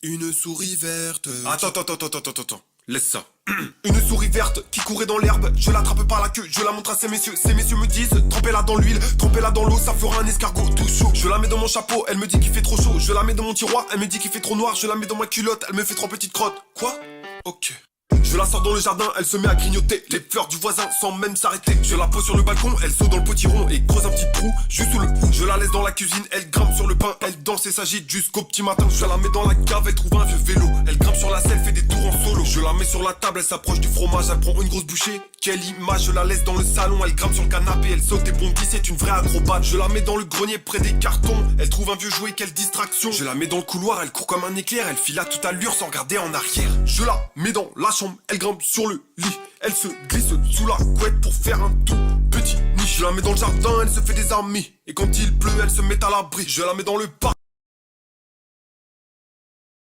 Une souris verte. Attends. Laisse ça. Une souris verte qui courait dans l'herbe. Je l'attrape par la queue, je la montre à ces messieurs. Ces messieurs me disent, trempez-la dans l'huile, trempez-la dans l'eau, ça fera un escargot tout chaud. Je la mets dans mon chapeau, elle me dit qu'il fait trop chaud. Je la mets dans mon tiroir, elle me dit qu'il fait trop noir. Je la mets dans ma culotte, elle me fait 3 petites crottes. Quoi? Ok. Je la sors dans le jardin, elle se met à grignoter les fleurs du voisin sans même s'arrêter. Je la pose sur le balcon, elle saute dans le potiron et creuse un petit trou juste sous le cou. Je la laisse dans la cuisine, elle grimpe sur le pain, elle danse et s'agite jusqu'au petit matin. Je la mets dans la cave, elle trouve un vieux vélo. Elle grimpe sur la selle, fait des tours en solo. Je la mets sur la table, elle s'approche du fromage, elle prend une grosse bouchée. Quelle image, je la laisse dans le salon, elle grimpe sur le canapé, elle saute et bondit, c'est une vraie acrobate. Je la mets dans le grenier près des cartons, elle trouve un vieux jouet, quelle distraction. Je la mets dans le couloir, elle court comme un éclair, elle file à toute allure sans regarder en arrière. Je la mets dans la chambre, elle grimpe sur le lit, elle se glisse sous la couette pour faire un tout petit nid. Je la mets dans le jardin, elle se fait des amis, et quand il pleut, elle se met à l'abri. Je la mets dans le parc.